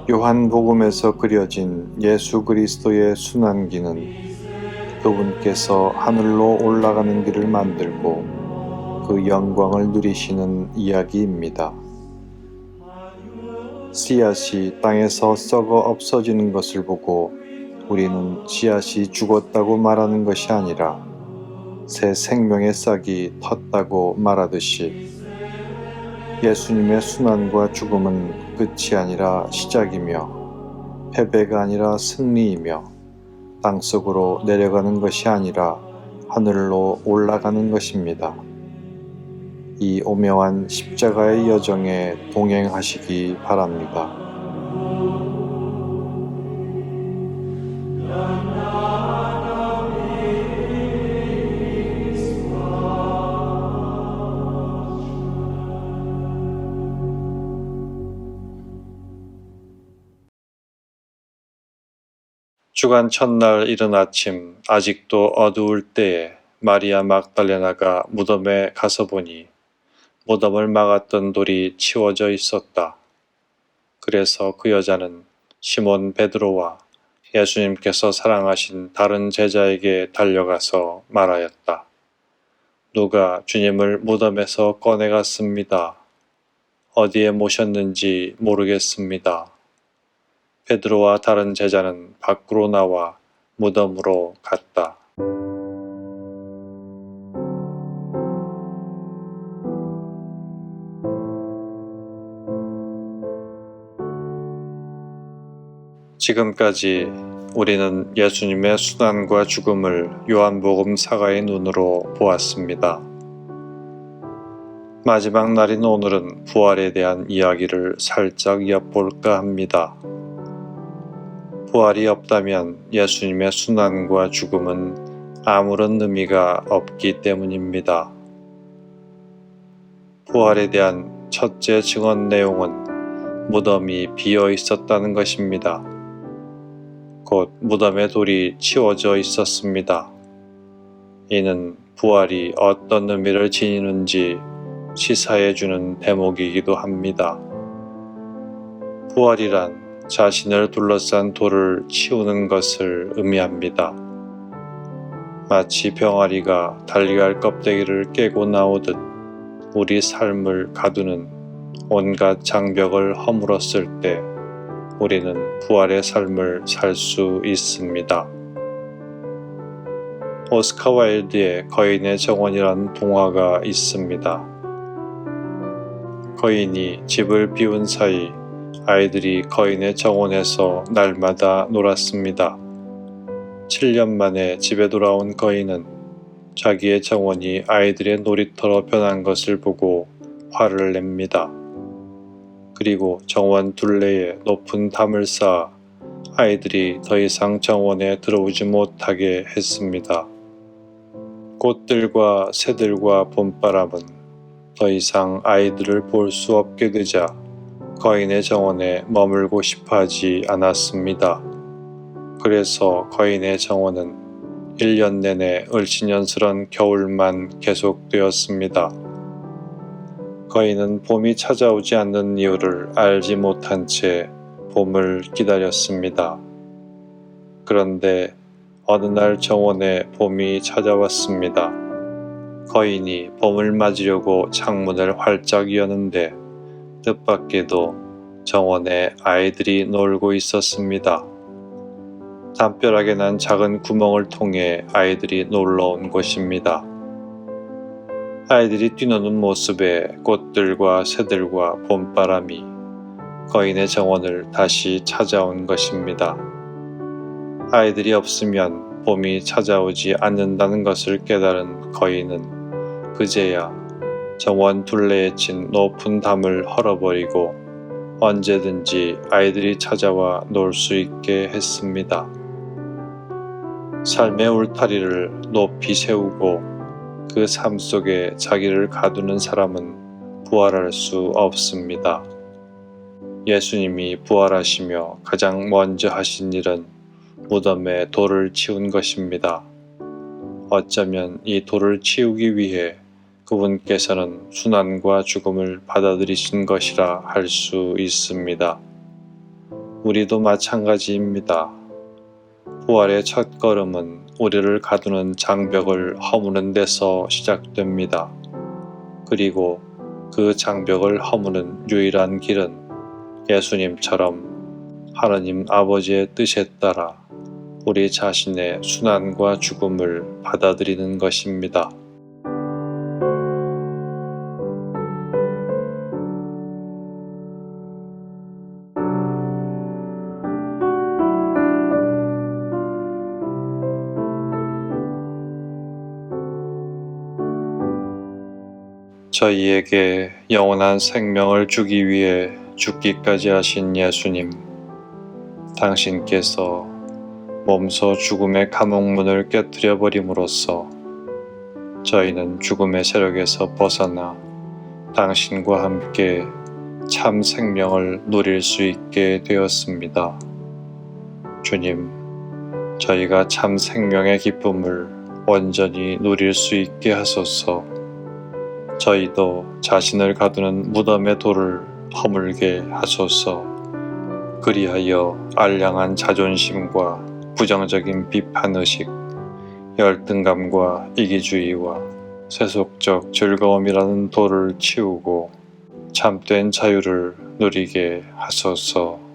요한복음에서 그려진 예수 그리스도의 순환기는 그분께서 하늘로 올라가는 길을 만들고 그 영광을 누리시는 이야기입니다. 씨앗이 땅에서 썩어 없어지는 것을 보고 우리는 씨앗이 죽었다고 말하는 것이 아니라 새 생명의 싹이 텄다고 말하듯이 예수님의 순환과 죽음은 끝이 아니라 시작이며 패배가 아니라 승리이며 땅속으로 내려가는 것이 아니라 하늘로 올라가는 것입니다. 이 오묘한 십자가의 여정에 동행하시기 바랍니다. 주간 첫날 이른 아침 아직도 어두울 때에 마리아 막달레나가 무덤에 가서 보니 무덤을 막았던 돌이 치워져 있었다. 그래서 그 여자는 시몬 베드로와 예수님께서 사랑하신 다른 제자에게 달려가서 말하였다. 누가 주님을 무덤에서 꺼내갔습니다. 어디에 모셨는지 모르겠습니다. 베드로와 다른 제자는 밖으로 나와 무덤으로 갔다. 지금까지 우리는 예수님의 순환과 죽음을 요한복음 사가의 눈으로 보았습니다. 마지막 날인 오늘은 부활에 대한 이야기를 살짝 엿볼까 합니다. 부활이 없다면 예수님의 순환과 죽음은 아무런 의미가 없기 때문입니다. 부활에 대한 첫째 증언 내용은 무덤이 비어 있었다는 것입니다. 곧 무덤의 돌이 치워져 있었습니다. 이는 부활이 어떤 의미를 지니는지 시사해주는 대목이기도 합니다. 부활이란 자신을 둘러싼 돌을 치우는 것을 의미합니다. 마치 병아리가 달걀 껍데기를 깨고 나오듯 우리 삶을 가두는 온갖 장벽을 허물었을 때 우리는 부활의 삶을 살 수 있습니다. 오스카 와일드의 거인의 정원이라는 동화가 있습니다. 거인이 집을 비운 사이 아이들이 거인의 정원에서 날마다 놀았습니다. 7년 만에 집에 돌아온 거인은 자기의 정원이 아이들의 놀이터로 변한 것을 보고 화를 냅니다. 그리고 정원 둘레에 높은 담을 쌓아 아이들이 더 이상 정원에 들어오지 못하게 했습니다. 꽃들과 새들과 봄바람은 더 이상 아이들을 볼 수 없게 되자 거인의 정원에 머물고 싶어 하지 않았습니다. 그래서 거인의 정원은 1년 내내 을씨년스런 겨울만 계속되었습니다. 거인은 봄이 찾아오지 않는 이유를 알지 못한 채 봄을 기다렸습니다. 그런데 어느 날 정원에 봄이 찾아왔습니다. 거인이 봄을 맞으려고 창문을 활짝 여는데 뜻밖에도 정원에 아이들이 놀고 있었습니다. 담벼락에 난 작은 구멍을 통해 아이들이 놀러 온 곳입니다. 아이들이 뛰노는 모습에 꽃들과 새들과 봄바람이 거인의 정원을 다시 찾아온 것입니다. 아이들이 없으면 봄이 찾아오지 않는다는 것을 깨달은 거인은 그제야 정원 둘레에 친 높은 담을 헐어버리고 언제든지 아이들이 찾아와 놀 수 있게 했습니다. 삶의 울타리를 높이 세우고 그 삶 속에 자기를 가두는 사람은 부활할 수 없습니다. 예수님이 부활하시며 가장 먼저 하신 일은 무덤에 돌을 치운 것입니다. 어쩌면 이 돌을 치우기 위해 그분께서는 순환과 죽음을 받아들이신 것이라 할 수 있습니다. 우리도 마찬가지입니다. 부활의 첫 걸음은 우리를 가두는 장벽을 허무는 데서 시작됩니다. 그리고 그 장벽을 허무는 유일한 길은 예수님처럼 하나님 아버지의 뜻에 따라 우리 자신의 순환과 죽음을 받아들이는 것입니다. 저희에게 영원한 생명을 주기 위해 죽기까지 하신 예수님, 당신께서 몸소 죽음의 감옥문을 깨뜨려 버림으로써 저희는 죽음의 세력에서 벗어나 당신과 함께 참 생명을 누릴 수 있게 되었습니다. 주님, 저희가 참 생명의 기쁨을 온전히 누릴 수 있게 하소서. 저희도 자신을 가두는 무덤의 돌을 허물게 하소서. 그리하여 알량한 자존심과 부정적인 비판의식, 열등감과 이기주의와 세속적 즐거움이라는 돌을 치우고 참된 자유를 누리게 하소서.